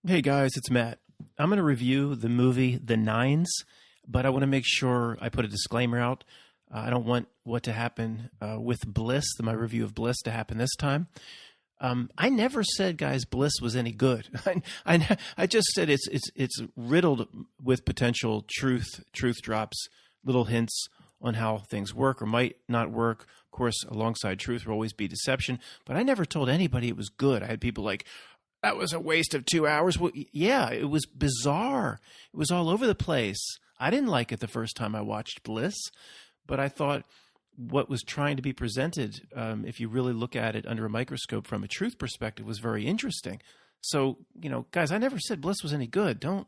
Hey guys, it's Matt. I'm going to review the movie The Nines, but I want to make sure I put a disclaimer out. I don't want what to happen with Bliss, my review of Bliss, to happen this time. I never said, guys, Bliss was any good. I just said it's riddled with potential truth drops, little hints on how things work or might not work. Of course, alongside truth will always be deception, but I never told anybody it was good. I had people like, that was a waste of 2 hours. Well, yeah, it was bizarre. It was all over the place. I didn't like it the first time I watched Bliss, but I thought what was trying to be presented, if you really look at it under a microscope from a truth perspective, was very interesting. So, guys, I never said Bliss was any good. A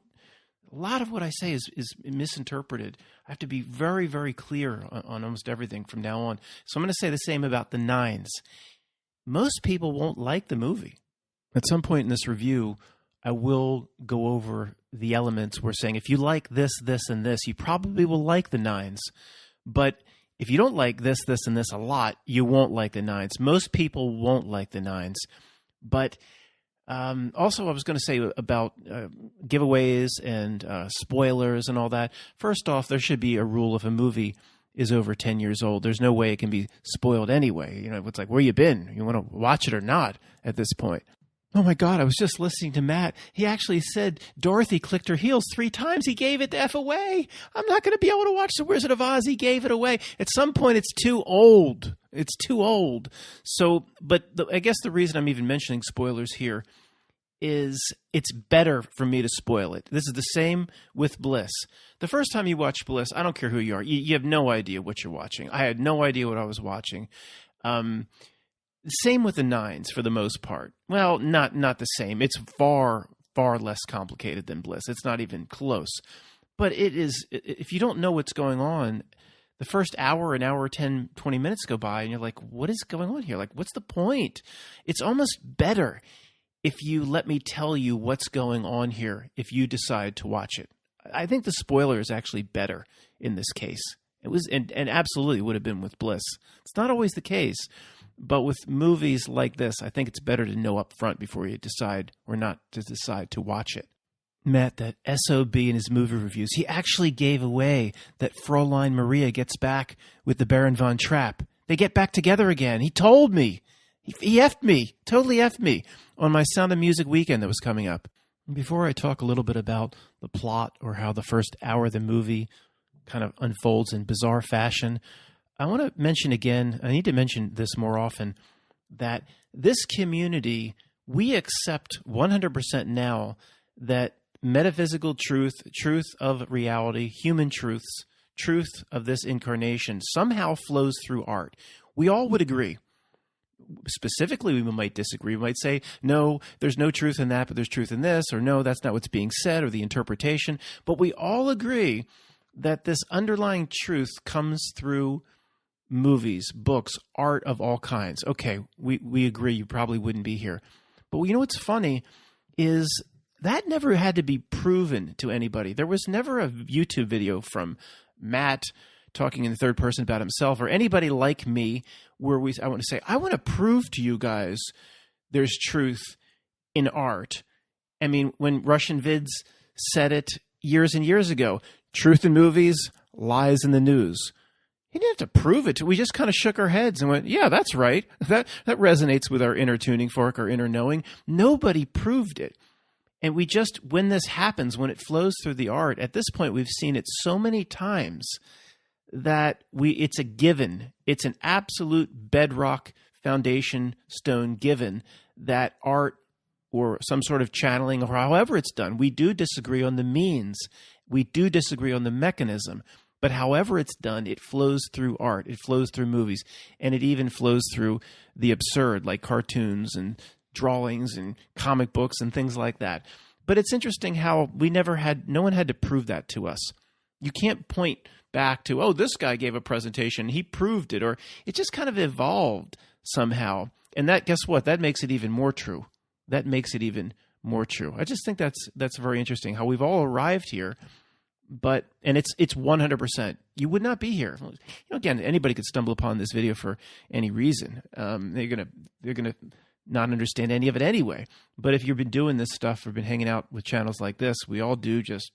lot of what I say is misinterpreted. I have to be very, very clear on almost everything from now on. So I'm going to say the same about the Nines. Most people won't like the movie. At some point in this review, I will go over the elements. We're saying if you like this, this, and this, you probably will like the Nines. But if you don't like this, this, and this a lot, you won't like the Nines. Most people won't like the Nines. But also, I was going to say about giveaways and spoilers and all that. First off, there should be a rule if a movie is over 10 years old. There's no way it can be spoiled anyway. It's like, where you been? You want to watch it or not at this point? Oh my God, I was just listening to Matt. He actually said Dorothy clicked her heels 3 times. He gave it the F away. I'm not going to be able to watch The Wizard of Oz. He gave it away. At some point, it's too old. It's too old. So, I guess the reason I'm even mentioning spoilers here is it's better for me to spoil it. This is the same with Bliss. The first time you watch Bliss, I don't care who you are. You have no idea what you're watching. I had no idea what I was watching. Same with the Nines for the most part. Well, not the same. It's far, far less complicated than Bliss. It's not even close. But it is, if you don't know what's going on, the first hour, an hour, 10, 20 minutes go by and you're like, what is going on here? Like, what's the point? It's almost better if you let me tell you what's going on here if you decide to watch it. I think the spoiler is actually better in this case. It was, and absolutely would have been with Bliss. It's not always the case. But with movies like this, I think it's better to know up front before you decide or not to decide to watch it. Matt, that SOB in his movie reviews, he actually gave away that Fräulein Maria gets back with the Baron von Trapp. They get back together again. He told me. He effed me, totally effed me on my Sound of Music weekend that was coming up. Before I talk a little bit about the plot or how the first hour of the movie kind of unfolds in bizarre fashion, I want to mention again, I need to mention this more often, that this community, we accept 100% now that metaphysical truth, truth of reality, human truths, truth of this incarnation somehow flows through art. We all would agree. Specifically, we might disagree. We might say, no, there's no truth in that, but there's truth in this, or no, that's not what's being said, or the interpretation. But we all agree that this underlying truth comes through movies, books, art of all kinds. Okay, we agree you probably wouldn't be here. But you know what's funny is that never had to be proven to anybody. There was never a YouTube video from Matt talking in the third person about himself or anybody like me where I want to say, I want to prove to you guys there's truth in art. I mean, when Russian Vids said it years and years ago, truth in movies, lies in the news. He didn't have to prove it. We just kind of shook our heads and went, yeah, that's right. That resonates with our inner tuning fork, our inner knowing. Nobody proved it. And we just, when this happens, when it flows through the art, at this point we've seen it so many times that it's a given. It's an absolute bedrock foundation stone given that art or some sort of channeling or however it's done, we do disagree on the means. We do disagree on the mechanism. But however it's done, it flows through art. It flows through movies. And it even flows through the absurd, like cartoons and drawings and comic books and things like that. But it's interesting how no one had to prove that to us. You can't point back to, oh, this guy gave a presentation, he proved it, or it just kind of evolved somehow. And that, guess what? That makes it even more true. That makes it even more true. I just think that's very interesting how we've all arrived here. And it's 100%. You would not be here. Again, anybody could stumble upon this video for any reason. They're gonna not understand any of it anyway. But if you've been doing this stuff or been hanging out with channels like this, we all do just,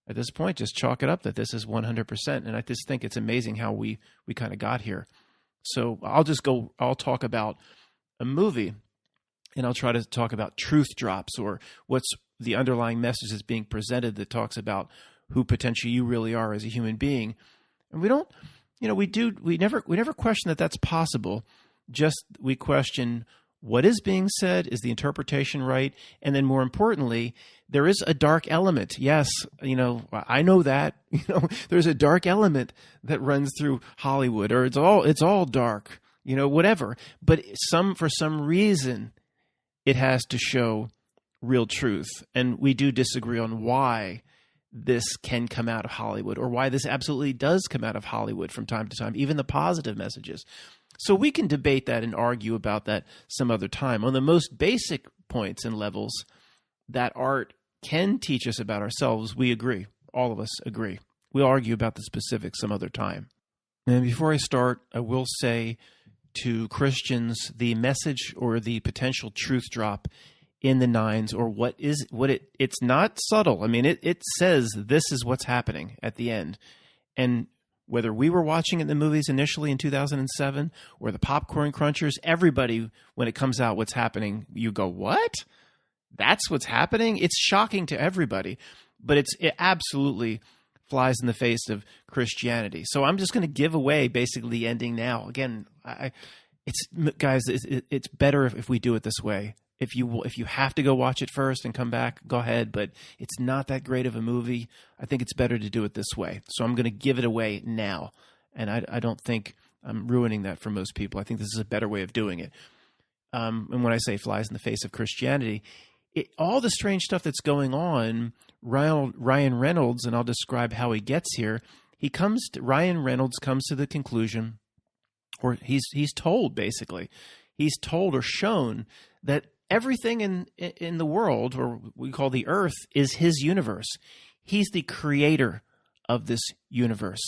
at this point, just chalk it up that this is 100%. And I just think it's amazing how we kind of got here. So I'll talk about a movie, and I'll try to talk about truth drops, or what's the underlying message that's being presented that talks about who potentially you really are as a human being. And we don't, we never question that that's possible. Just we question what is being said, is the interpretation right? And then more importantly, there is a dark element. Yes, I know that, there's a dark element that runs through Hollywood, or it's all dark, whatever. But for some reason, it has to show real truth. And we do disagree on why this can come out of Hollywood, or why this absolutely does come out of Hollywood from time to time, even the positive messages. So we can debate that and argue about that some other time. On the most basic points and levels that art can teach us about ourselves, we agree. All of us agree. We'll argue about the specifics some other time. And before I start, I will say to Christians, the message or the potential truth drop in the nines, or it's not subtle. I mean, it says this is what's happening at the end. And whether we were watching it in the movies initially in 2007 or the popcorn crunchers, everybody, when it comes out what's happening, you go, what? That's what's happening? It's shocking to everybody, but it absolutely flies in the face of Christianity. So I'm just going to give away basically the ending now. Again, it's better if we do it this way. If you have to go watch it first and come back, go ahead. But it's not that great of a movie. I think it's better to do it this way. So I'm going to give it away now. And I don't think I'm ruining that for most people. I think this is a better way of doing it. And when I say flies in the face of Christianity, all the strange stuff that's going on, Ryan Reynolds, and I'll describe how he gets here. Ryan Reynolds comes to the conclusion, or he's told basically, he's told or shown that everything in the world, or we call the earth, is his universe. He's the creator of this universe.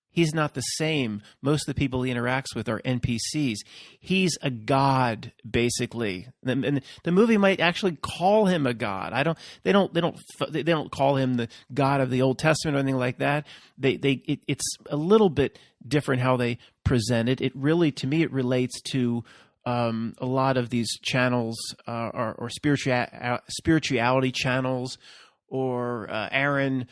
He's not the same. Most of the people he interacts with are NPCs. He's a god, basically. And the movie might actually call him a god. They don't call him the God of the Old Testament or anything like that. It's a little bit different how they present it. It really, to me, it relates to a lot of these channels or spirituality channels, or Aaron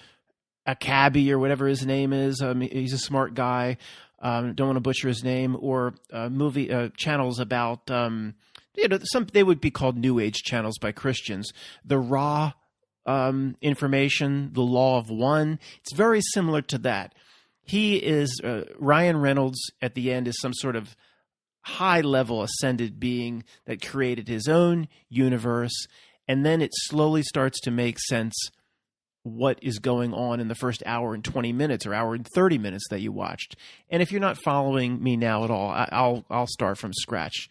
Akabi or whatever his name is. He's a smart guy. Don't want to butcher his name. Or movie channels about they would be called New Age channels by Christians. The raw information, the law of one. It's very similar to that. He is Ryan Reynolds at the end is some sort of high-level ascended being that created his own universe, and then it slowly starts to make sense what is going on in the first hour and 20 minutes or hour and 30 minutes that you watched. And if you're not following me now at all, I'll start from scratch.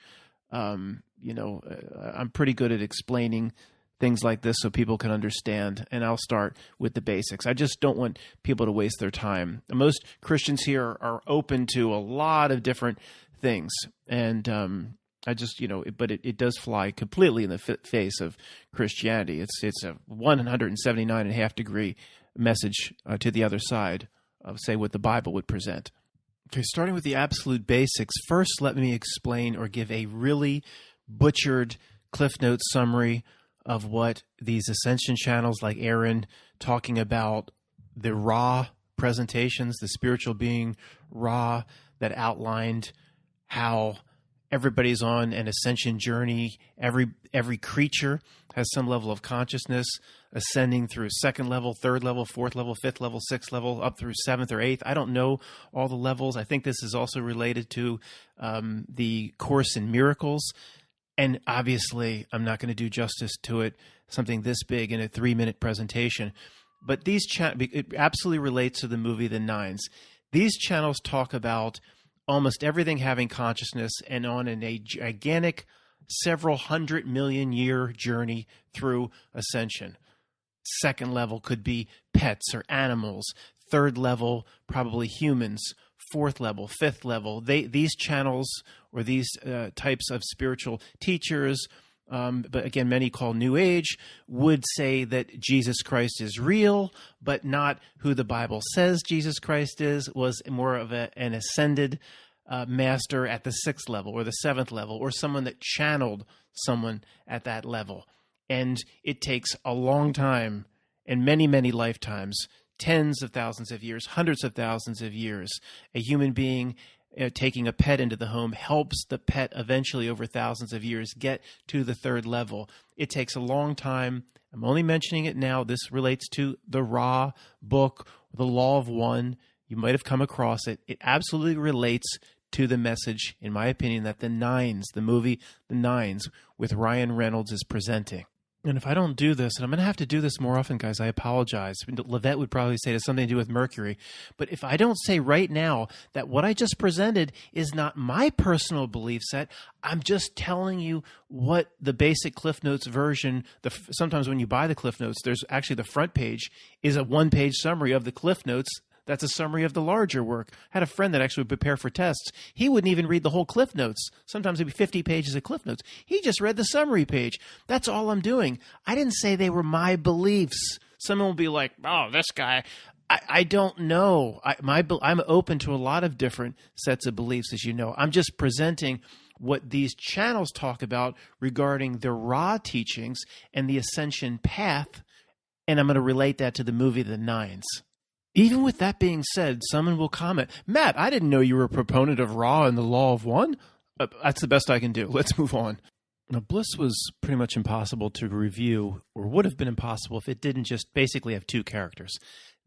I'm pretty good at explaining things like this so people can understand, and I'll start with the basics. I just don't want people to waste their time. Most Christians here are open to a lot of different things, and but it does fly completely in the face of Christianity. It's a 179.5 degree message to the other side of, say, what the Bible would present. Okay, starting with the absolute basics, first let me explain or give a really butchered Cliff Notes summary of what these ascension channels like Aaron talking about the Ra presentations, the spiritual being Ra, that outlined how everybody's on an ascension journey. Every creature has some level of consciousness, ascending through second level, third level, fourth level, fifth level, sixth level, up through seventh or eighth. I don't know all the levels. I think this is also related to the Course in Miracles. And obviously, I'm not going to do justice to it, something this big in a 3-minute presentation. But it absolutely relates to the movie The Nines. These channels talk about almost everything having consciousness and on a gigantic several 100 million year journey through ascension. Second level could be pets or animals. Third level, probably humans. fourth level, fifth level. These channels or these types of spiritual teachers, but again, many call New Age, would say that Jesus Christ is real, but not who the Bible says Jesus Christ is, was more of an ascended master at the sixth level or the seventh level, or someone that channeled someone at that level. And it takes a long time and many, many lifetimes, tens of thousands of years, hundreds of thousands of years. A human being taking a pet into the home helps the pet eventually over thousands of years get to the third level. It takes a long time. I'm only mentioning it now. This relates to the Ra book, The Law of One. You might have come across it. It absolutely relates to the message, in my opinion, that the Nines, the movie The Nines with Ryan Reynolds, is presenting. And if I don't do this, and I'm going to have to do this more often, guys, I apologize. Levette would probably say it has something to do with Mercury. But if I don't say right now that what I just presented is not my personal belief set, I'm just telling you what the basic Cliff Notes version, sometimes when you buy the Cliff Notes, there's actually the front page is a one-page summary of the Cliff Notes. That's a summary of the larger work. I had a friend that actually would prepare for tests. He wouldn't even read the whole Cliff Notes. Sometimes it'd be 50 pages of Cliff Notes. He just read the summary page. That's all I'm doing. I didn't say they were my beliefs. Someone will be like, oh, this guy. I don't know. I'm open to a lot of different sets of beliefs, as you know. I'm just presenting what these channels talk about regarding the Ra teachings and the ascension path, and I'm going to relate that to the movie The Nines. Even with that being said, someone will comment, Matt, I didn't know you were a proponent of Ra and the Law of One. That's the best I can do. Let's move on. Now, Bliss was pretty much impossible to review, or would have been impossible if it didn't just basically have two characters.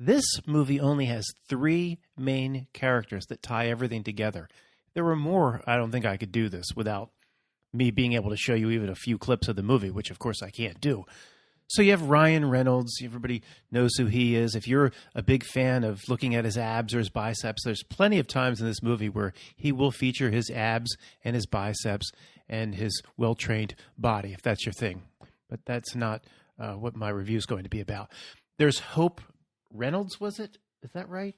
This movie only has three main characters that tie everything together. If there were more, I don't think I could do this without me being able to show you even a few clips of the movie, which of course I can't do. So you have Ryan Reynolds. Everybody knows who he is. If you're a big fan of looking at his abs or his biceps, there's plenty of times in this movie where he will feature his abs and his biceps and his well-trained body, if that's your thing. But that's not what my review is going to be about. There's Hope Reynolds, was it? Is that right?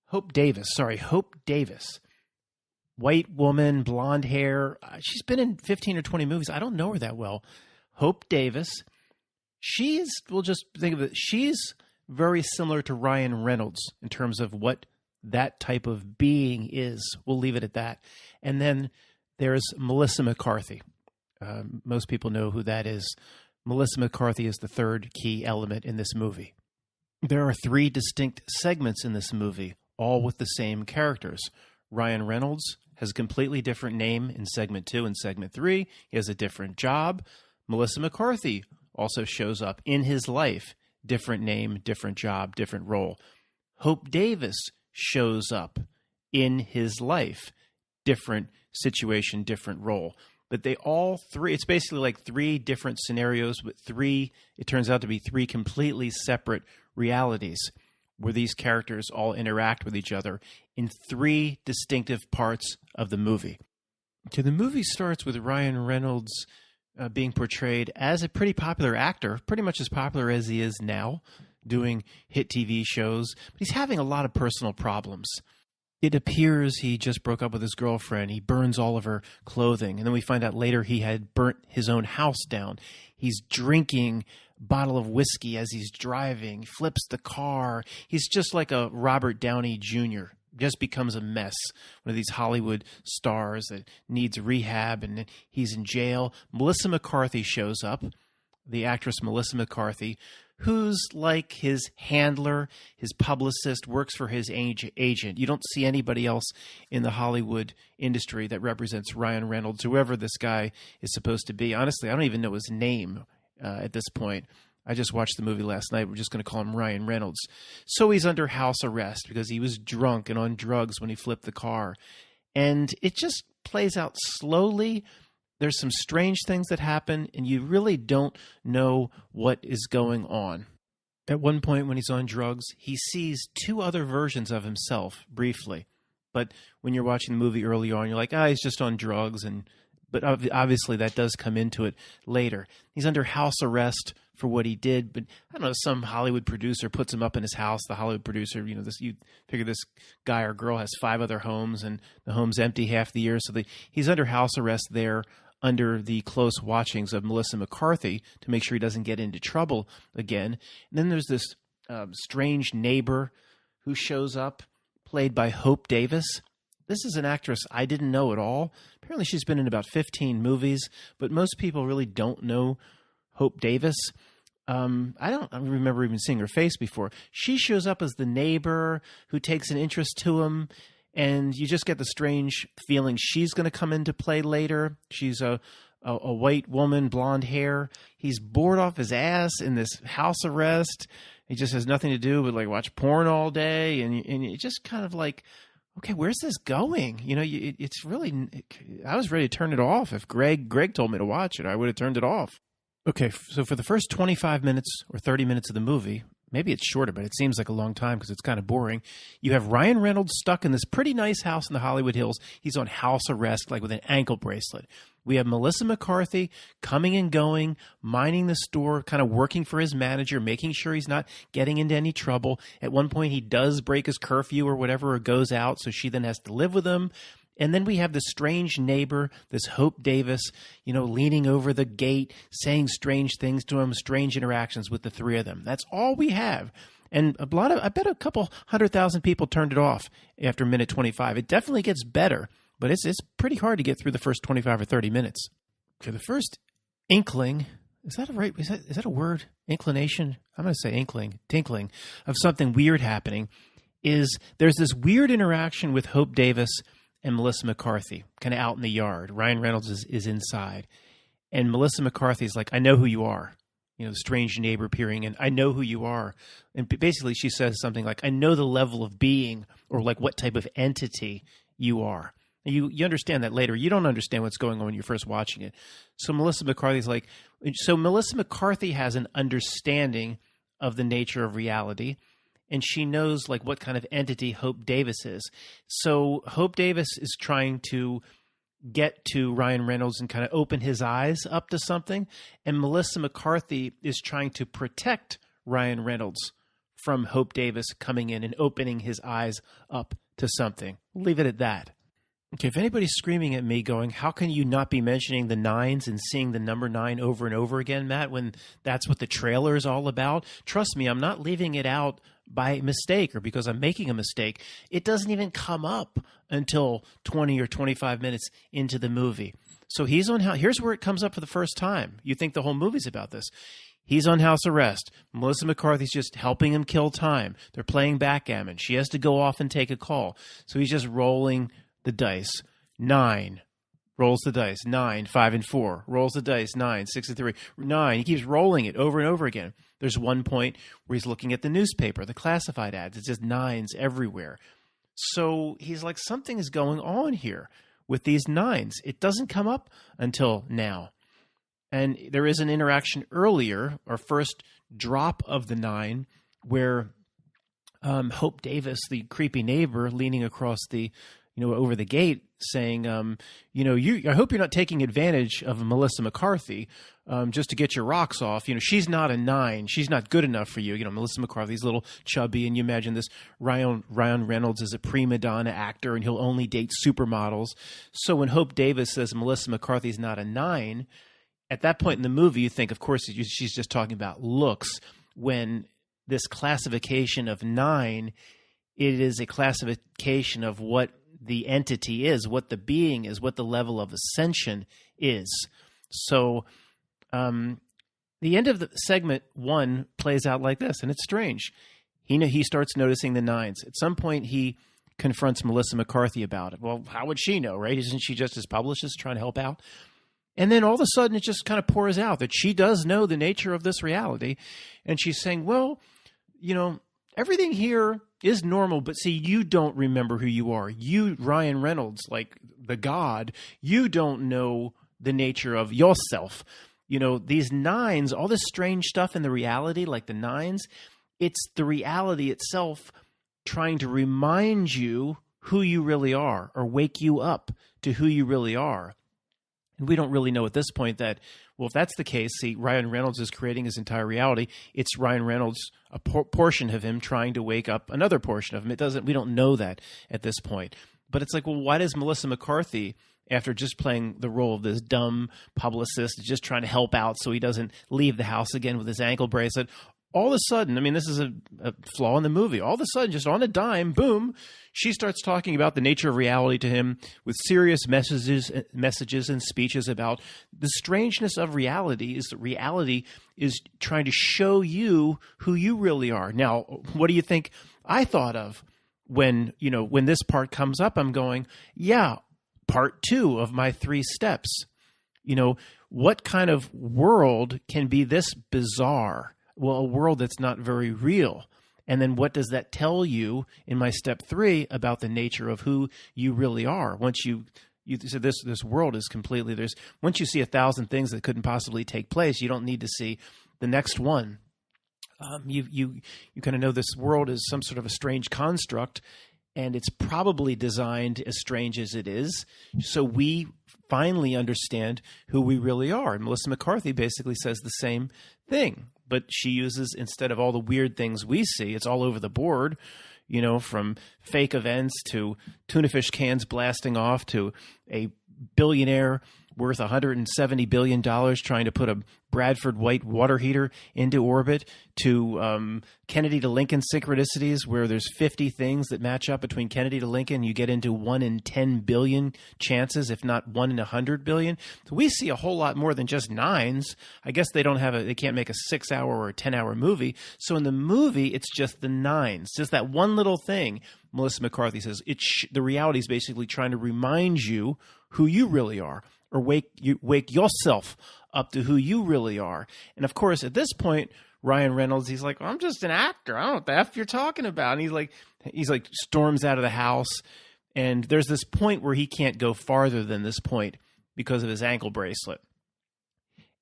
Hope Davis. White woman, blonde hair. She's been in 15 or 20 movies. I don't know her that well. Hope Davis. We'll just think of it, she's very similar to Ryan Reynolds in terms of what that type of being is. We'll leave it at that. And then there's Melissa McCarthy. Most people know who that is. Melissa McCarthy is the third key element in this movie. There are three distinct segments in this movie, all with the same characters. Ryan Reynolds has a completely different name in segment 2 and segment 3. He has a different job. Melissa McCarthy also shows up in his life. Different name, different job, different role. Hope Davis shows up in his life. Different situation, different role. But they all three, it's basically like three different scenarios, but it turns out to be three completely separate realities where these characters all interact with each other in three distinctive parts of the movie. So the movie starts with Ryan Reynolds being portrayed as a pretty popular actor, pretty much as popular as he is now, doing hit TV shows. But he's having a lot of personal problems. It appears he just broke up with his girlfriend. He burns all of her clothing. And then we find out later he had burnt his own house down. He's drinking a bottle of whiskey as he's driving, flips the car. He's just like a Robert Downey Jr., just becomes a mess. One of these Hollywood stars that needs rehab, and he's in jail. Melissa McCarthy shows up, the actress Melissa McCarthy, who's like his handler, his publicist, works for his agent. You don't see anybody else in the Hollywood industry that represents Ryan Reynolds, whoever this guy is supposed to be. Honestly, I don't even know his name at this point. I just watched the movie last night. We're just going to call him Ryan Reynolds. So he's under house arrest because he was drunk and on drugs when he flipped the car. And it just plays out slowly. There's some strange things that happen, and you really don't know what is going on. At one point when he's on drugs, he sees two other versions of himself briefly. But when you're watching the movie early on, you're like, he's just on drugs. But obviously that does come into it later. He's under house arrest for what he did. But I don't know, some Hollywood producer puts him up in his house. The Hollywood producer, you figure this guy or girl has 5 other homes and the home's empty half the year. So he's under house arrest there under the close watchings of Melissa McCarthy to make sure he doesn't get into trouble again. And then there's this strange neighbor who shows up, played by Hope Davis. This is an actress I didn't know at all. Apparently she's been in about 15 movies, but most people really don't know Hope Davis. I don't remember even seeing her face before. She shows up as the neighbor who takes an interest to him, and you just get the strange feeling she's going to come into play later. She's a white woman, blonde hair. He's bored off his ass in this house arrest. He just has nothing to do but watch porn all day, and you just kind of okay, where's this going? It's really. I was ready to turn it off. If Greg told me to watch it, I would have turned it off. Okay, so for the first 25 minutes or 30 minutes of the movie, maybe it's shorter, but it seems like a long time because it's kind of boring. You have Ryan Reynolds stuck in this pretty nice house in the Hollywood Hills. He's on house arrest, with an ankle bracelet. We have Melissa McCarthy coming and going, minding the store, kind of working for his manager, making sure he's not getting into any trouble. At one point, he does break his curfew or whatever, or goes out, so she then has to live with him. And then we have this strange neighbor, this Hope Davis, leaning over the gate, saying strange things to him, strange interactions with the three of them. That's all we have. And I bet a couple 100,000 people turned it off after minute 25. It definitely gets better, but it's pretty hard to get through the first 25 or 30 minutes. For the first inkling, is that a word? Inclination? I'm going to say tinkling of something weird happening is there's this weird interaction with Hope Davis and Melissa McCarthy, kind of out in the yard. Ryan Reynolds is inside. And Melissa McCarthy's like, I know who you are. The strange neighbor peering in, I know who you are. And basically she says something like, I know the level of being or what type of entity you are. And you understand that later. You don't understand what's going on when you're first watching it. So Melissa McCarthy has an understanding of the nature of reality. And she knows what kind of entity Hope Davis is. So Hope Davis is trying to get to Ryan Reynolds and kind of open his eyes up to something. And Melissa McCarthy is trying to protect Ryan Reynolds from Hope Davis coming in and opening his eyes up to something. We'll leave it at that. Okay, if anybody's screaming at me going, how can you not be mentioning the nines and seeing the number 9 over and over again, Matt, when that's what the trailer is all about? Trust me, I'm not leaving it out by mistake or because I'm making a mistake. It doesn't even come up until 20 or 25 minutes into the movie. So here's where it comes up for the first time. You think the whole movie's about this. He's on house arrest. Melissa McCarthy's just helping him kill time. They're playing backgammon. She has to go off and take a call. So he's just rolling the dice. 9. Rolls the dice. 9, 5, and 4. Rolls the dice. 9, 6, and 3. 9. He keeps rolling it over and over again. There's one point where he's looking at the newspaper, the classified ads. It's just 9s everywhere. So he's like, something is going on here with these 9s. It doesn't come up until now. And there is an interaction earlier, our first drop of the 9, where Hope Davis, the creepy neighbor, leaning across over the gate, saying, I hope you're not taking advantage of Melissa McCarthy just to get your rocks off. She's not a 9. She's not good enough for you. Melissa McCarthy's a little chubby, and you imagine this Ryan Reynolds is a prima donna actor, and he'll only date supermodels. So when Hope Davis says Melissa McCarthy's not a 9, at that point in the movie, you think, of course, she's just talking about looks, when this classification of 9, it is a classification of what the entity is, what the being is, what the level of ascension is. So the end of the segment 1 plays out like this, and it's strange. He starts noticing the 9s. At some point, he confronts Melissa McCarthy about it. Well, how would she know, right? Isn't she just his publicist trying to help out? And then all of a sudden, it just kind of pours out that she does know the nature of this reality. And she's saying, well, everything here is normal, but see, you don't remember who you are. You, Ryan Reynolds, like the God, you don't know the nature of yourself. These 9s, all this strange stuff in the reality, like the 9s, it's the reality itself trying to remind you who you really are or wake you up to who you really are. And we don't really know at this point that, well, if that's the case, see, Ryan Reynolds is creating his entire reality. It's Ryan Reynolds, a portion of him trying to wake up another portion of him. We don't know that at this point. But it's like, well, why does Melissa McCarthy, after just playing the role of this dumb publicist, just trying to help out so he doesn't leave the house again with his ankle bracelet, all of a sudden, I mean, this is a flaw in the movie. All of a sudden, just on a dime, boom, she starts talking about the nature of reality to him with serious messages and speeches about the strangeness of reality is that reality is trying to show you who you really are. Now, what do you think I thought of when this part comes up? I'm going, yeah, part 2 of my 3 steps. What kind of world can be this bizarre? Well, a world that's not very real. And then what does that tell you in my step 3 about the nature of who you really are? Once you so this world is completely, once you see 1,000 things that couldn't possibly take place, you don't need to see the next one. You kind of know this world is some sort of a strange construct, and it's probably designed as strange as it is. So we finally understand who we really are. And Melissa McCarthy basically says the same thing, but she uses, instead of all the weird things we see, it's all over the board, from fake events to tuna fish cans blasting off to a billionaire worth $170 billion trying to put a Bradford White water heater into orbit, to Kennedy to Lincoln synchronicities where there's 50 things that match up between Kennedy to Lincoln. You get into 1 in 10 billion chances, if not 1 in 100 billion. So we see a whole lot more than just nines. I guess they can't make a 6-hour or a 10-hour movie. So in the movie, it's just the nines, just that one little thing. Melissa McCarthy says the reality is basically trying to remind you who you really are, or wake yourself up to who you really are. And of course, at this point, Ryan Reynolds, he's like, I'm just an actor. I don't know what the F you're talking about. And he's like storms out of the house. And there's this point where he can't go farther than this point because of his ankle bracelet.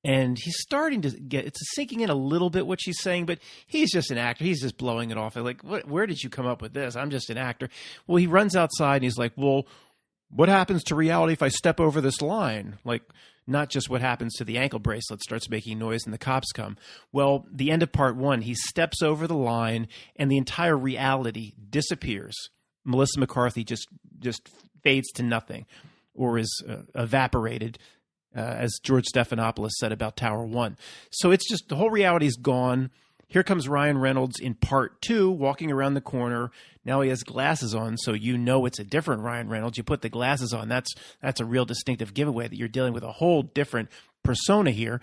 And he's starting to it's sinking in a little bit what she's saying, but he's just an actor. He's just blowing it off. I'm like, where did you come up with this? I'm just an actor. Well, he runs outside and he's like, well, what happens to reality if I step over this line? Like, not just what happens to the ankle bracelet starts making noise and the cops come. Well, the end of part 1, he steps over the line and the entire reality disappears. Melissa McCarthy just fades to nothing, or is evaporated, as George Stephanopoulos said about Tower 1. So it's just the whole reality is gone. Here comes Ryan Reynolds in part 2, walking around the corner. Now he has glasses on, so it's a different Ryan Reynolds. You put the glasses on, that's a real distinctive giveaway that you're dealing with a whole different persona here.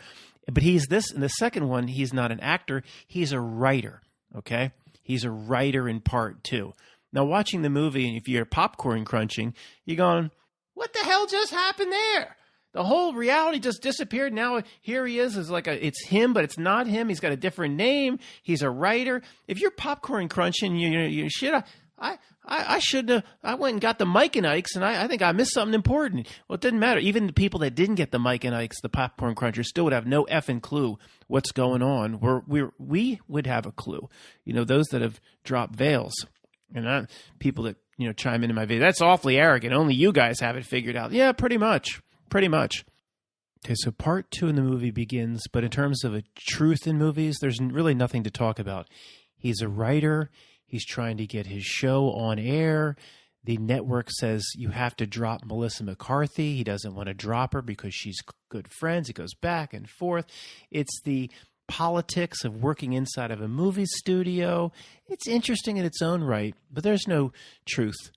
But he's this, in the second one, he's not an actor, he's a writer, okay? He's a writer in part 2. Now watching the movie, and if you're popcorn crunching, you're going, what the hell just happened there? The whole reality just disappeared. Now here he is like it's him, but it's not him. He's got a different name. He's a writer. If you're popcorn crunching, you should. I shouldn't have. I went and got the Mike and Ike's, and I think I missed something important. Well, it didn't matter. Even the people that didn't get the Mike and Ike's, the popcorn crunchers, still would have no effing clue what's going on. We would have a clue. Those that have dropped veils, and people that chime into my video. That's awfully arrogant. Only you guys have it figured out. Yeah, pretty much. Pretty much. Okay, so part 2 in the movie begins, but in terms of a truth in movies, there's really nothing to talk about. He's a writer. He's trying to get his show on air. The network says you have to drop Melissa McCarthy. He doesn't want to drop her because she's good friends. He goes back and forth. It's the politics of working inside of a movie studio. It's interesting in its own right, but there's no truth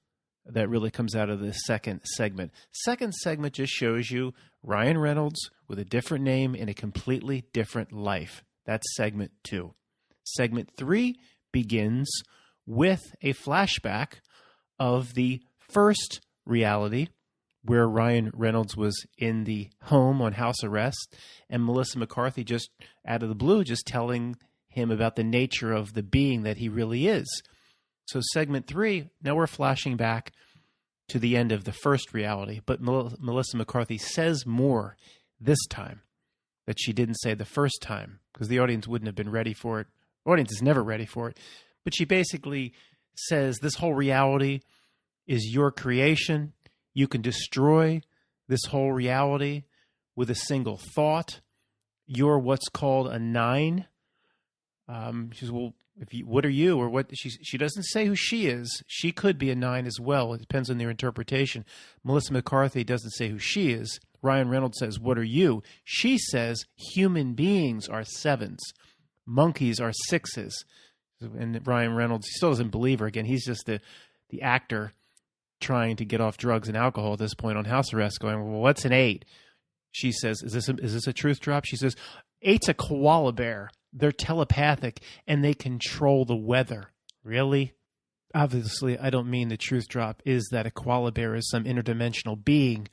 that really comes out of the second segment. Second segment just shows you Ryan Reynolds with a different name in a completely different life. That's segment 2. Segment 3 begins with a flashback of the first reality where Ryan Reynolds was in the home on house arrest, and Melissa McCarthy just out of the blue just telling him about the nature of the being that he really is. So segment 3, now we're flashing back to the end of the first reality, but Melissa McCarthy says more this time that she didn't say the first time because the audience wouldn't have been ready for it. The audience is never ready for it. But she basically says this whole reality is your creation. You can destroy this whole reality, with a single thought. You're what's called a nine. She says, well, what are you? Or what? She doesn't say who she is. She could be a nine as well. It depends on their interpretation. Melissa McCarthy doesn't say who she is. Ryan Reynolds says, what are you? She says human beings are sevens. Monkeys are sixes. And Ryan Reynolds, he still doesn't believe her. Again, he's just the actor trying to get off drugs and alcohol at this point on house arrest, going, well, what's an 8? She says, is this a truth drop? She says, 8's a koala bear. They're telepathic, and they control the weather. Really? Obviously, I don't mean the truth drop is that a koala bear is some interdimensional being.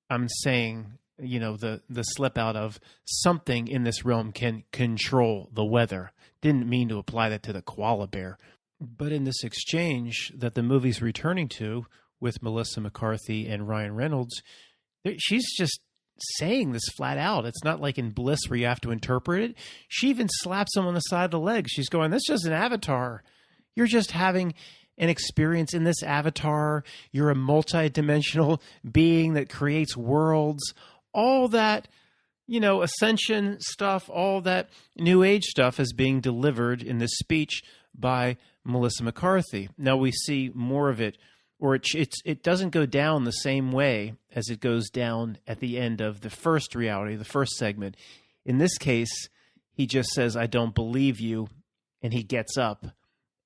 I'm saying, the slip out of something in this realm can control the weather. Didn't mean to apply that to the koala bear. But in this exchange that the movie's returning to with Melissa McCarthy and Ryan Reynolds, she's just saying this flat out. It's not like in Bliss where you have to interpret it. She even slaps him on the side of the leg. She's going, that's just an avatar. You're just having an experience in this avatar. You're a multi-dimensional being that creates worlds. All that, ascension stuff, all that New Age stuff is being delivered in this speech by Melissa McCarthy. Now we see more of it, or it doesn't go down the same way as it goes down at the end of the first reality, the first segment. In this case, he just says, I don't believe you, and he gets up.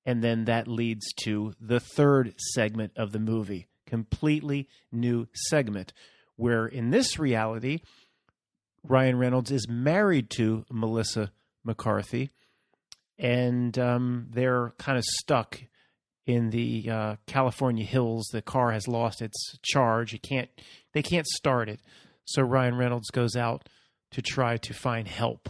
And then that leads to the third segment of the movie, completely new segment, where in this reality, Ryan Reynolds is married to Melissa McCarthy, and they're kind of stuck in the California hills. The car has lost its charge. They can't start it. So Ryan Reynolds goes out to try to find help.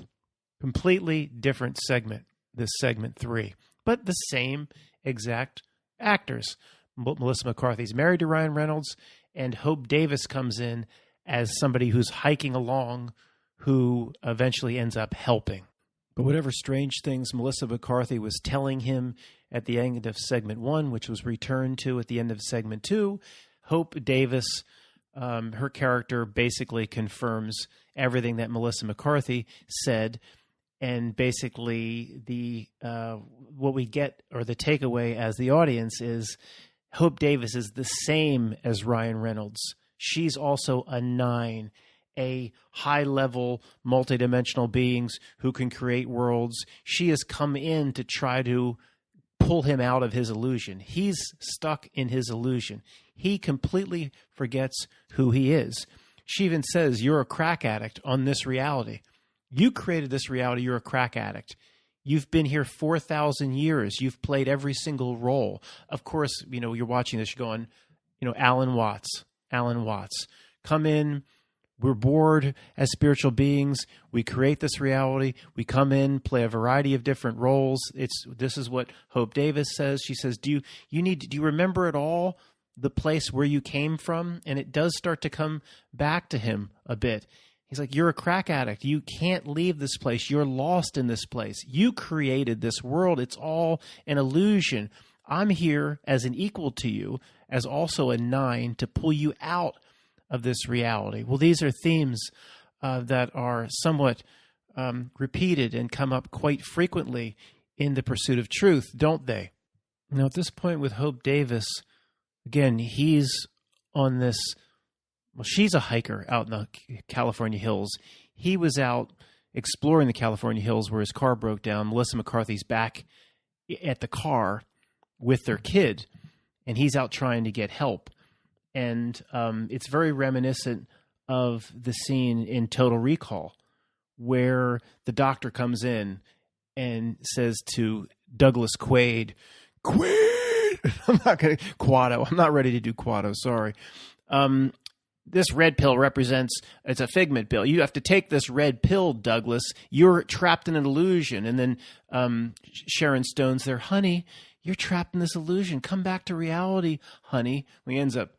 Completely different segment, this segment 3, but the same exact actors. Melissa McCarthy's married to Ryan Reynolds, and Hope Davis comes in as somebody who's hiking along, who eventually ends up helping. But whatever strange things Melissa McCarthy was telling him at the end of segment 1, which was returned to at the end of segment 2, Hope Davis, her character, basically confirms everything that Melissa McCarthy said. And basically what we get, or the takeaway as the audience, is Hope Davis is the same as Ryan Reynolds. She's also a 9, a high-level, multidimensional beings who can create worlds. She has come in to try to pull him out of his illusion. He's stuck in his illusion. He completely forgets who he is. She even says, you're a crack addict on this reality. You created this reality. You're a crack addict. You've been here 4,000 years. You've played every single role. Of course, you're watching this, you're going, Alan Watts. Come in. We're bored as spiritual beings. We create this reality. We come in, play a variety of different roles. This is what Hope Davis says. She says, do you remember at all the place where you came from? And it does start to come back to him a bit. He's like, you're a crack addict. You can't leave this place. You're lost in this place. You created this world. It's all an illusion. I'm here as an equal to you, as also a 9, to pull you out of this reality. Well, these are themes that are somewhat repeated and come up quite frequently in the pursuit of truth, don't they? Now, at this point with Hope Davis, again, he's on this. Well, she's a hiker out in the California hills. He was out exploring the California hills where his car broke down. Melissa McCarthy's back at the car with their kid, and he's out trying to get help. And it's very reminiscent of the scene in Total Recall where the doctor comes in and says to Douglas Quaid, I'm not ready to do Quado, sorry. This red pill it's a figment pill. You have to take this red pill, Douglas. You're trapped in an illusion. And then Sharon Stone's there, honey, you're trapped in this illusion. Come back to reality, honey. Well, he ends up,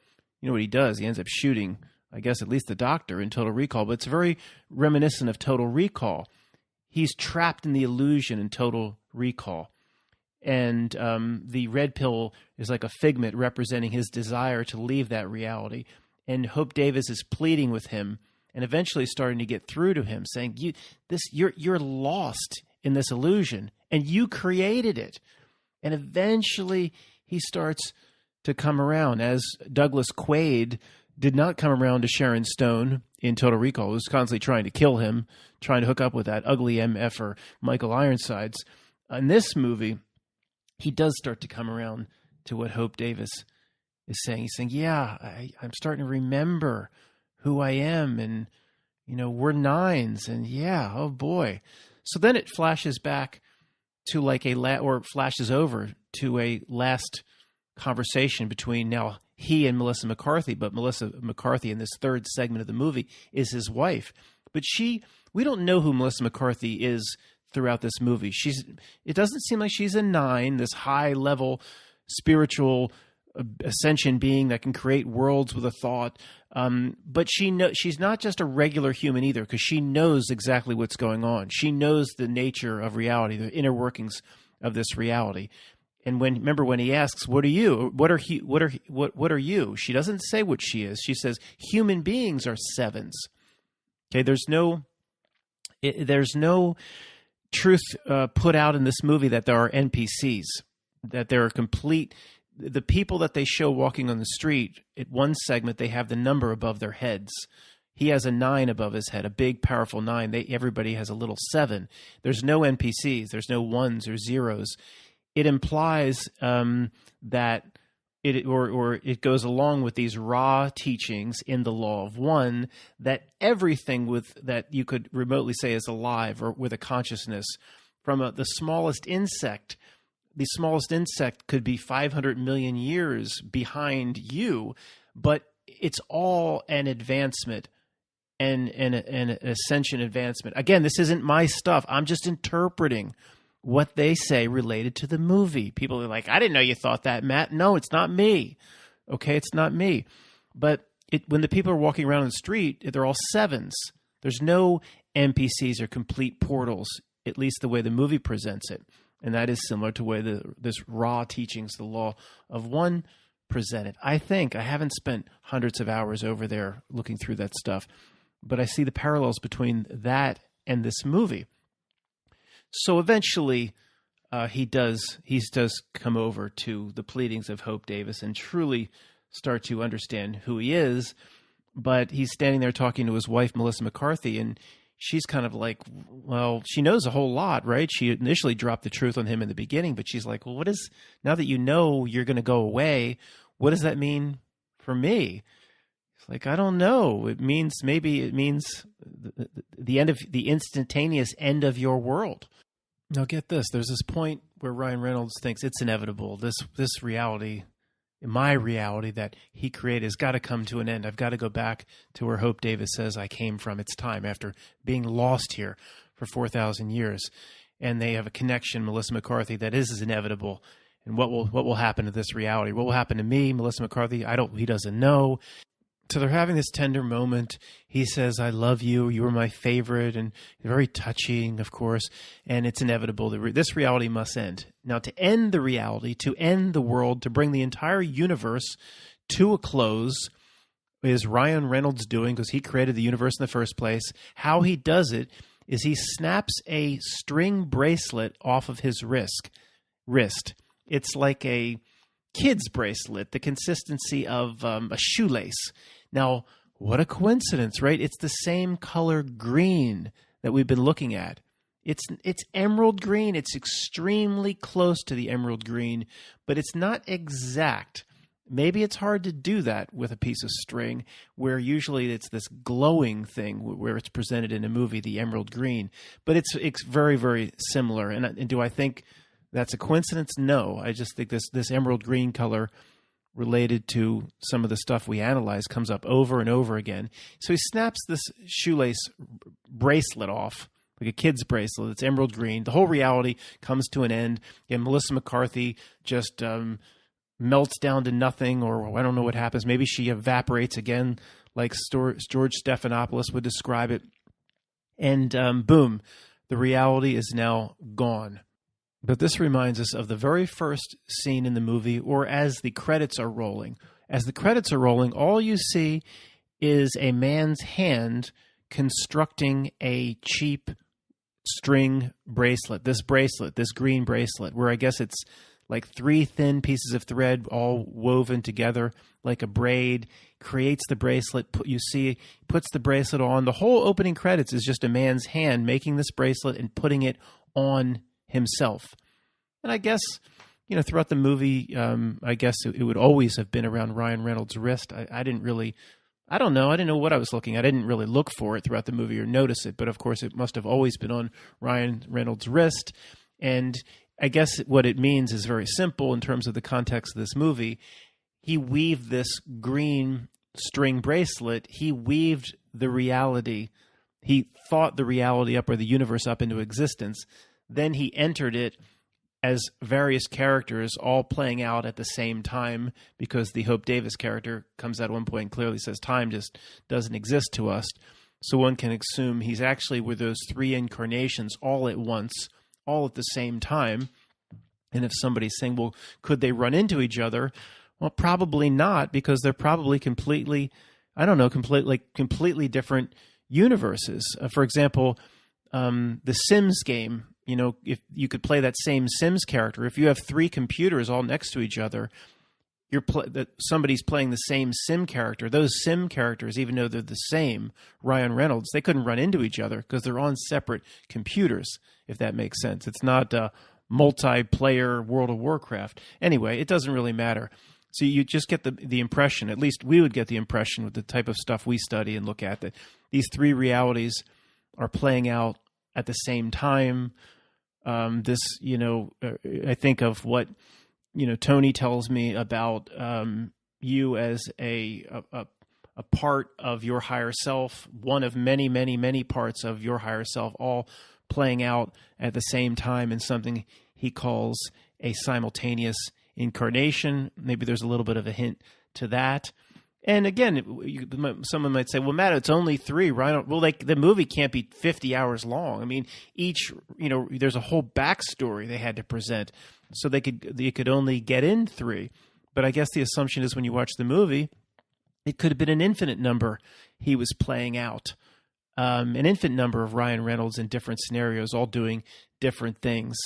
what he does? He ends up shooting, I guess, at least the doctor in Total Recall. But it's very reminiscent of Total Recall. He's trapped in the illusion in Total Recall. And the red pill is like a figment representing his desire to leave that reality. And Hope Davis is pleading with him and eventually starting to get through to him, saying, you're lost in this illusion, and you created it. And eventually he starts to come around, as Douglas Quaid did not come around to Sharon Stone in Total Recall, who was constantly trying to kill him, trying to hook up with that ugly MF-er Michael Ironsides. In this movie, he does start to come around to what Hope Davis is saying. He's saying, yeah, I'm starting to remember who I am, and, we're nines, and yeah, oh boy. So then it flashes back to or flashes over to a last conversation between now he and Melissa McCarthy, but Melissa McCarthy in this third segment of the movie is his wife. But we don't know who Melissa McCarthy is throughout this movie. It doesn't seem like she's a nine, this high level spiritual ascension being that can create worlds with a thought. But she's not just a regular human either, because she knows exactly what's going on. She knows the nature of reality, the inner workings of this reality. And remember when he asks, "What are you? What are you?" She doesn't say what she is. She says, "Human beings are sevens." Okay, there's no truth put out in this movie that there are NPCs, that there are complete. The people that they show walking on the street, at one segment, they have the number above their heads. He has a 9 above his head, a big, powerful 9. Everybody has a little 7. There's no NPCs. There's no ones or zeros. It implies that it goes along with these raw teachings in the Law of One, that everything that you could remotely say is alive or with a consciousness, from the smallest insect. The smallest insect could be 500 million years behind you, but it's all an advancement and an ascension advancement. Again, this isn't my stuff. I'm just interpreting what they say related to the movie. People are like, I didn't know you thought that, Matt. No, it's not me. Okay, it's not me. But when the people are walking around on the street, they're all sevens. There's no NPCs or complete portals, at least the way the movie presents it. And that is similar to the way this raw teachings, the Law of One, presented. I haven't spent hundreds of hours over there looking through that stuff, but I see the parallels between that and this movie. So eventually, he does come over to the pleadings of Hope Davis and truly start to understand who he is. But he's standing there talking to his wife, Melissa McCarthy, and she's kind of like, well, she knows a whole lot, right? She initially dropped the truth on him in the beginning, but she's like, well, now that you know you're going to go away, what does that mean for me? It's like, I don't know. It means the end of the instantaneous end of your world. Now get this, there's this point where Ryan Reynolds thinks it's inevitable. This reality, my reality that he created, has got to come to an end. I've got to go back to where Hope Davis says I came from. It's time, after being lost here for 4,000 years. And they have a connection, Melissa McCarthy, that is inevitable. And what will happen to this reality? What will happen to me, Melissa McCarthy? He doesn't know. So they're having this tender moment. He says, I love you. You were my favorite. And very touching, of course. And it's inevitable. This reality must end. Now, to end the reality, to end the world, to bring the entire universe to a close, is Ryan Reynolds doing, because he created the universe in the first place. How he does it is he snaps a string bracelet off of his wrist. It's like a kid's bracelet, the consistency of a shoelace. Now, what a coincidence, right? It's the same color green that we've been looking at. It's emerald green. It's extremely close to the emerald green, but it's not exact. Maybe it's hard to do that with a piece of string, where usually it's this glowing thing where it's presented in a movie, the emerald green. But it's very, very similar. And do I think that's a coincidence? No. I just think this emerald green color, related to some of the stuff we analyze, comes up over and over again. So he snaps this shoelace bracelet off, like a kid's bracelet. It's emerald green. The whole reality comes to an end. And Melissa McCarthy just melts down to nothing, or I don't know what happens. Maybe she evaporates again, like George Stephanopoulos would describe it. And boom, the reality is now gone. But this reminds us of the very first scene in the movie, or as the credits are rolling. As the credits are rolling, all you see is a man's hand constructing a cheap string bracelet, this green bracelet, where I guess it's like 3 thin pieces of thread all woven together like a braid, creates the bracelet. Puts the bracelet on. The whole opening credits is just a man's hand making this bracelet and putting it on himself. And I guess, throughout the movie, I guess it would always have been around Ryan Reynolds' wrist. I didn't know what I was looking at. I didn't really look for it throughout the movie or notice it, but of course it must have always been on Ryan Reynolds' wrist. And I guess what it means is very simple in terms of the context of this movie. He weaved this green string bracelet. He weaved the reality. He thought the reality up, or the universe up, into existence. Then he entered it as various characters all playing out at the same time, because the Hope Davis character comes out at one point and clearly says time just doesn't exist to us. So one can assume he's actually with those 3 incarnations all at once, all at the same time. And if somebody's saying, well, could they run into each other? Well, probably not, because they're probably completely different universes. For example, the Sims game, if you could play that same Sims character, if you have 3 computers all next to each other, somebody's playing the same Sim character. Those Sim characters, even though they're the same, Ryan Reynolds, they couldn't run into each other because they're on separate computers, if that makes sense. It's not multiplayer World of Warcraft. Anyway, it doesn't really matter. So you just get the impression, at least we would get the impression with the type of stuff we study and look at, that these 3 realities are playing out at the same time. I think of what, Tony tells me about you as a part of your higher self, one of many, many, many parts of your higher self, all playing out at the same time in something he calls a simultaneous incarnation. Maybe there's a little bit of a hint to that. And again, someone might say, well, Matt, it's only 3, right? Well, the movie can't be 50 hours long. I mean, there's a whole backstory they had to present, so they could only get in 3. But I guess the assumption is when you watch the movie, it could have been an infinite number he was playing out. An infinite number of Ryan Reynolds in different scenarios, all doing different things.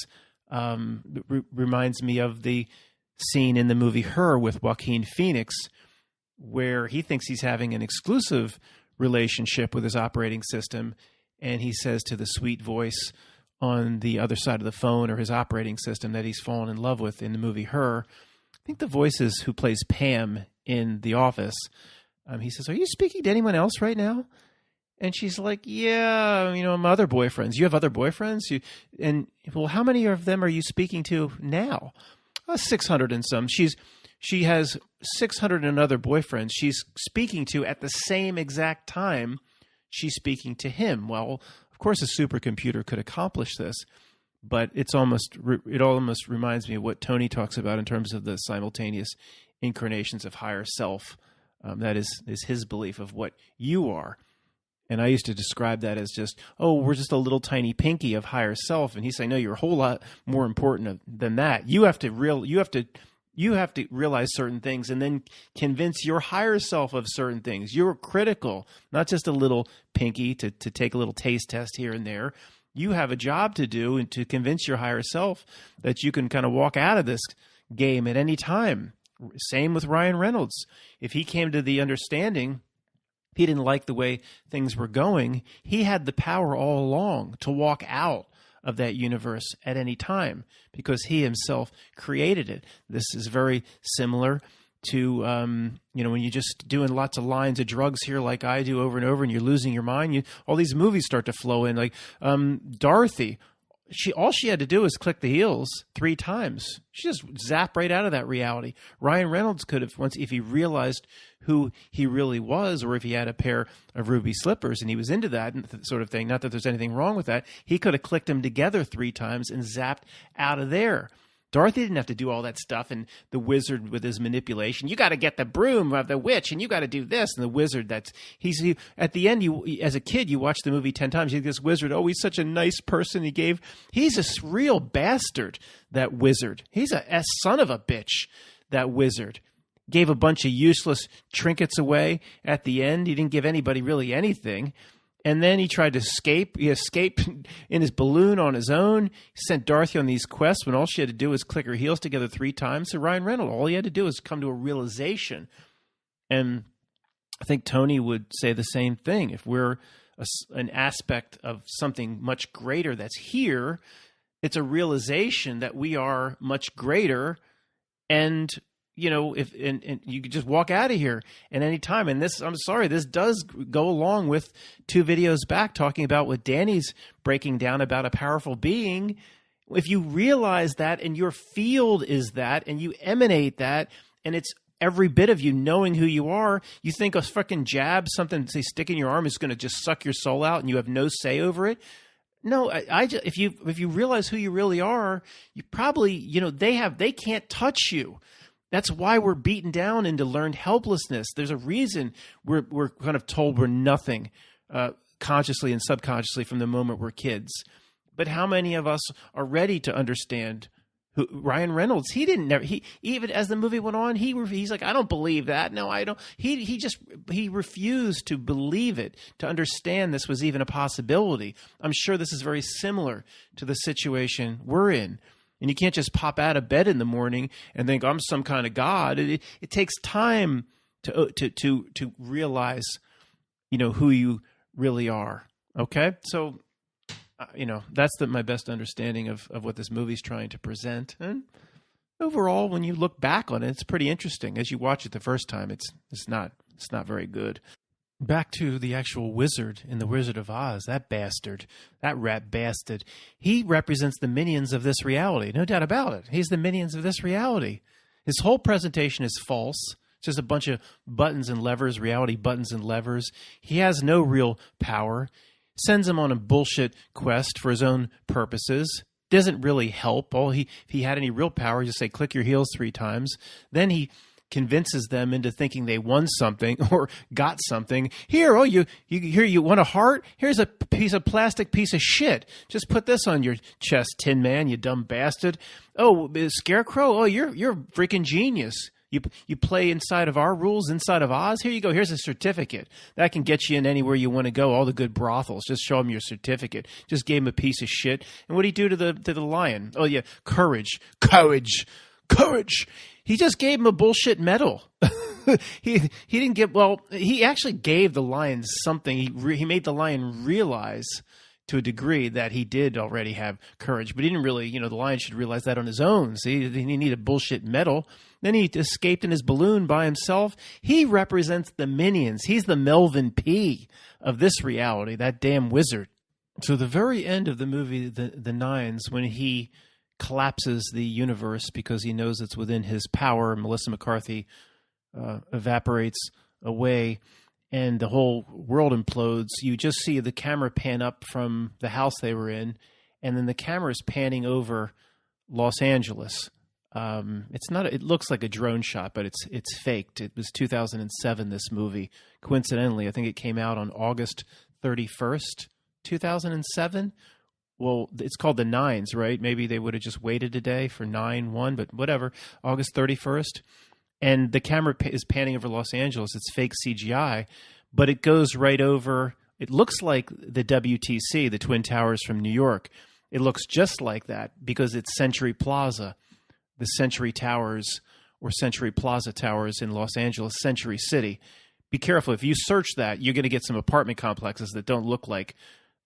Reminds me of the scene in the movie Her with Joaquin Phoenix, where he thinks he's having an exclusive relationship with his operating system, and he says to the sweet voice on the other side of the phone, or his operating system, that he's fallen in love with in the movie Her. I think the voice is who plays Pam in The Office. He says, "Are you speaking to anyone else right now?" And she's like, "Yeah, my other boyfriends." "You have other boyfriends?" Well, how many of them are you speaking to now? 600 and some. She has 600 and other boyfriends she's speaking to at the same exact time she's speaking to him. Well, of course, a supercomputer could accomplish this, but it almost reminds me of what Tony talks about in terms of the simultaneous incarnations of higher self. That is his belief of what you are. And I used to describe that as just, we're just a little tiny pinky of higher self. And he's saying, no, you're a whole lot more important than that. You have to realize certain things and then convince your higher self of certain things. You're critical, not just a little pinky to take a little taste test here and there. You have a job to do and to convince your higher self that you can kind of walk out of this game at any time. Same with Ryan Reynolds. If he came to the understanding he didn't like the way things were going, he had the power all along to walk out of that universe at any time because he himself created it. This is very similar to, when you're just doing lots of lines of drugs here like I do over and over and you're losing your mind, all these movies start to flow in. Like Dorothy, all she had to do was click the heels 3 times. She just zapped right out of that reality. Ryan Reynolds could have, once if he realized who he really was, or if he had a pair of ruby slippers and he was into that sort of thing, not that there's anything wrong with that, he could have clicked them together 3 times and zapped out of there. Dorothy didn't have to do all that stuff, and the wizard with his manipulation. You got to get the broom of the witch, and you got to do this. And the wizard, at the end, as a kid, you watch the movie 10 times. You think this wizard, he's such a nice person. He's a real bastard, that wizard. He's a son of a bitch, that wizard. gave a bunch of useless trinkets away at the end. He didn't give anybody really anything. And then he tried to escape. He escaped in his balloon on his own. He sent Dorothy on these quests when all she had to do was click her heels together 3 times. So Ryan Reynolds, all he had to do was come to a realization. And I think Tony would say the same thing. If we're an aspect of something much greater that's here, it's a realization that we are much greater. And if you could just walk out of here at any time. And this, I'm sorry, this does go along with 2 videos back talking about what Danny's breaking down about a powerful being. If you realize that and your field is that and you emanate that and it's every bit of you knowing who you are, you think a fucking jab, something, say, stick in your arm is going to just suck your soul out and you have no say over it. No, if you realize who you really are, you probably, they can't touch you. That's why we're beaten down into learned helplessness. There's a reason we're kind of told we're nothing consciously and subconsciously from the moment we're kids. But how many of us are ready to understand who Ryan Reynolds? He even as the movie went on, he's like, I don't believe that. No, I don't. He refused to believe it, to understand this was even a possibility. I'm sure this is very similar to the situation we're in. And you can't just pop out of bed in the morning and think I'm some kind of god. It takes time to realize, who you really are. Okay, so that's my best understanding of what this movie's trying to present. And overall, when you look back on it, it's pretty interesting. As you watch it the first time, it's not very good. Back to the actual wizard in The Wizard of Oz, that bastard, that rat bastard. He represents the minions of this reality, no doubt about it. He's the minions of this reality. His whole presentation is false. It's just a bunch of buttons and levers, reality buttons and levers. He has no real power. Sends him on a bullshit quest for his own purposes. Doesn't really help. If he had any real power, just say, click your heels 3 times. Then he convinces them into thinking they won something or got something. Here, you want a heart? Here's a plastic piece of shit. Just put this on your chest, Tin Man, you dumb bastard. Oh, Scarecrow? Oh, you're freaking genius. You play inside of our rules, inside of Oz? Here you go. Here's a certificate. That can get you in anywhere you want to go, all the good brothels. Just show him your certificate. Just gave him a piece of shit. And what did he do to the lion? Oh, yeah, courage. He just gave him a bullshit medal. He didn't get, he actually gave the lion something. He made the lion realize to a degree that he did already have courage, but he didn't really, the lion should realize that on his own. See, he needed a bullshit medal. Then he escaped in his balloon by himself. He represents the minions. He's the Melvin P of this reality, that damn wizard. So the very end of the movie, the Nines, when he collapses the universe because he knows it's within his power, Melissa McCarthy evaporates away, and the whole world implodes. You just see the camera pan up from the house they were in, and then the camera is panning over Los Angeles. It looks like a drone shot, but it's faked. It was 2007, this movie. Coincidentally, I think it came out on August 31st, 2007. Well, it's called the Nines, right? Maybe they would have just waited a day for 9/1, but whatever. August 31st. And the camera is panning over Los Angeles. It's fake CGI, but it goes right over. It looks like the WTC, the Twin Towers from New York. It looks just like that because it's Century Plaza, the Century Towers or Century Plaza Towers in Los Angeles, Century City. Be careful. If you search that, you're going to get some apartment complexes that don't look like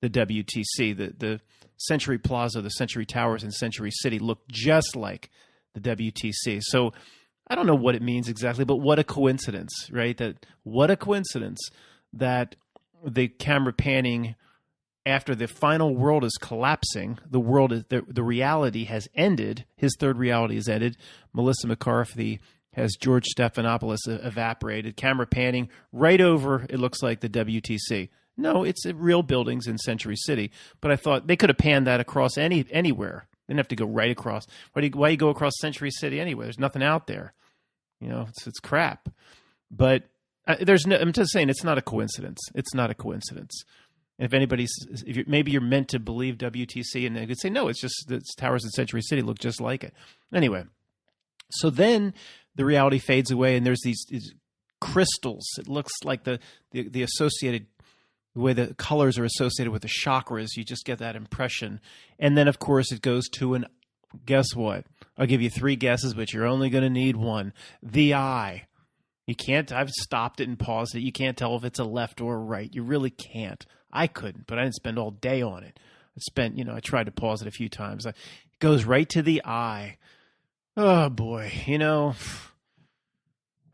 the WTC. The Century Plaza, the Century Towers in Century City look just like the WTC. So I don't know what it means exactly, but what a coincidence, right? What a coincidence that the camera panning after the final world is collapsing, the reality has ended. His third reality has ended. Melissa McCarthy has George Stephanopoulos evaporated. Camera panning right over, it looks like the WTC. No, it's real buildings in Century City. But I thought they could have panned that across anywhere. They didn't have to go right across. Why you go across Century City anyway? There's nothing out there. It's crap. But I'm just saying it's not a coincidence. It's not a coincidence. Maybe you're meant to believe WTC, and they could say, no, it's just the towers in Century City look just like it. Anyway, so then the reality fades away, and there's these crystals. It looks like the associated way the colors are associated with the chakras. You just get that impression. And then, of course, it goes to an, guess what? I'll give you 3 guesses, but you're only going to need one. The eye. You can't, I've stopped it and paused it. You can't tell if it's a left or a right. You really can't. I couldn't, but I didn't spend all day on it. I tried to pause it a few times. It goes right to the eye. Oh, boy.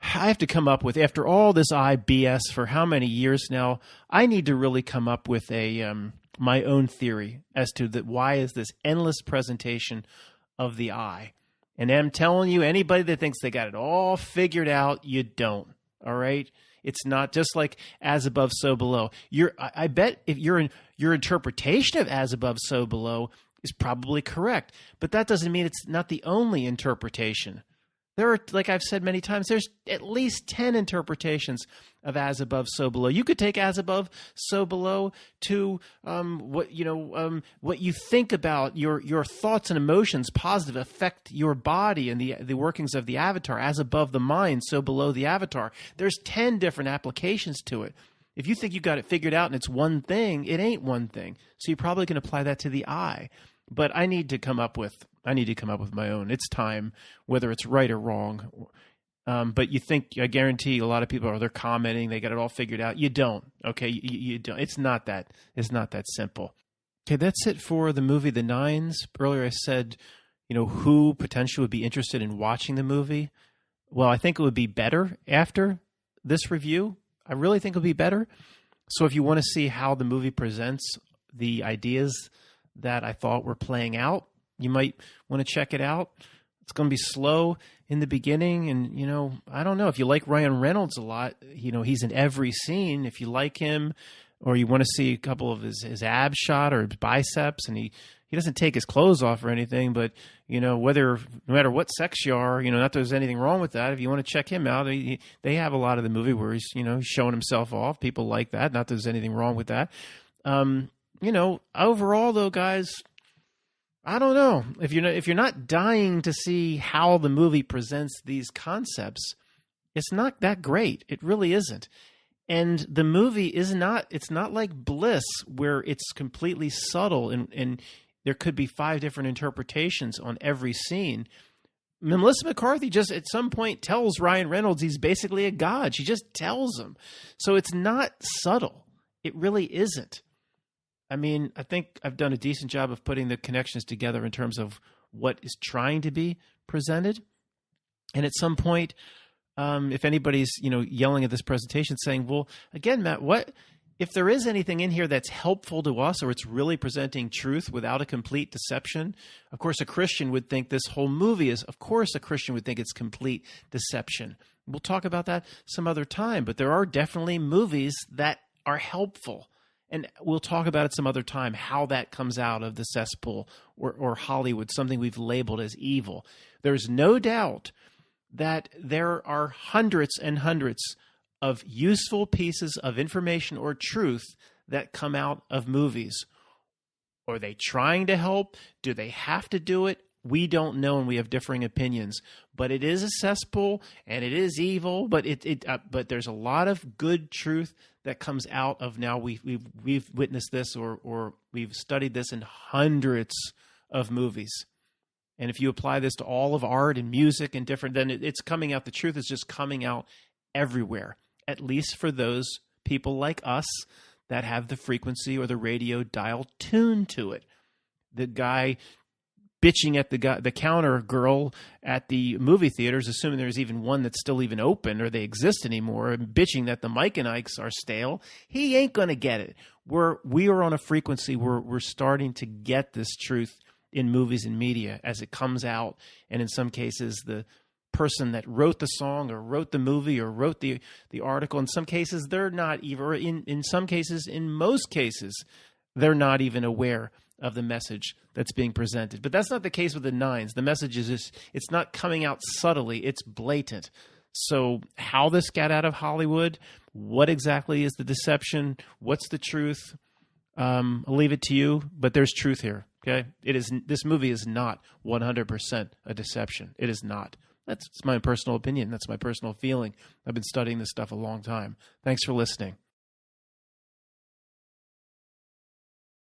I have to come up with, after all this eye BS for how many years now, I need to really come up with my own theory as to why is this endless presentation of the eye. And I'm telling you, anybody that thinks they got it all figured out, you don't. All right? It's not just like as above, so below. I bet if your interpretation of as above, so below is probably correct, but that doesn't mean it's not the only interpretation. There are, like I've said many times, there's at least 10 interpretations of as above, so below. You could take as above, so below to what you think about, your thoughts and emotions, positive, affect your body and the workings of the avatar. As above the mind, so below the avatar. There's 10 different applications to it. If you think you got it figured out and it's one thing, it ain't one thing. So you probably can apply that to the eye. But I need to come up with my own. It's time, whether it's right or wrong. But I guarantee a lot of people they're commenting, they got it all figured out. You don't. Okay, you don't. It's not that simple. Okay, that's it for the movie The Nines. Earlier I said, who potentially would be interested in watching the movie. Well, I think it would be better after this review. I really think it would be better. So if you want to see how the movie presents the ideas that I thought were playing out, you might want to check it out. It's going to be slow in the beginning, and I don't know if you like Ryan Reynolds a lot. He's in every scene. If you like him, or you want to see a couple of his abs shot or his biceps, and he doesn't take his clothes off or anything, but no matter what sex you are, not that there's anything wrong with that. If you want to check him out, they have a lot of the movie where he's showing himself off. People like that. Not that there's anything wrong with that. Overall though, guys, I don't know. If you're not dying to see how the movie presents these concepts, it's not that great. It really isn't. And the movie it's not like Bliss where it's completely subtle and there could be 5 different interpretations on every scene. Melissa McCarthy just at some point tells Ryan Reynolds he's basically a god. She just tells him. So it's not subtle. It really isn't. I mean, I think I've done a decent job of putting the connections together in terms of what is trying to be presented. And at some point, if anybody's, yelling at this presentation saying, well, again, Matt, what if there is anything in here that's helpful to us or it's really presenting truth without a complete deception? Of course, a Christian would think this whole movie is, of course, a Christian would think it's complete deception. We'll talk about that some other time, but there are definitely movies that are helpful. And we'll talk about it some other time, how that comes out of the cesspool or Hollywood, something we've labeled as evil. There's no doubt that there are hundreds and hundreds of useful pieces of information or truth that come out of movies. Are they trying to help? Do they have to do it? We don't know, and we have differing opinions. But it is a cesspool, and it is evil. But but there's a lot of good truth that comes out of now. We've witnessed this, or we've studied this in hundreds of movies. And if you apply this to all of art and music and different, then it's coming out. The truth is just coming out everywhere. At least for those people like us that have the frequency or the radio dial tuned to it. The guy bitching at the counter girl at the movie theaters, assuming there's even one that's still even open or they exist anymore, and bitching that the Mike and Ikes are stale, he ain't going to get it. We are on a frequency where we're starting to get this truth in movies and media as it comes out, and in some cases the person that wrote the song or wrote the movie or wrote the article, in some cases they're not even, in some cases, in most cases, they're not even aware of the message that's being presented. But that's not the case with the Nines. The message is just, it's not coming out subtly, it's blatant. So how this got out of Hollywood, what exactly is the deception, what's the truth? I'll leave it to you, but there's truth here, okay? This movie is not 100% a deception. It is not. That's my personal opinion. That's my personal feeling. I've been studying this stuff a long time. Thanks for listening.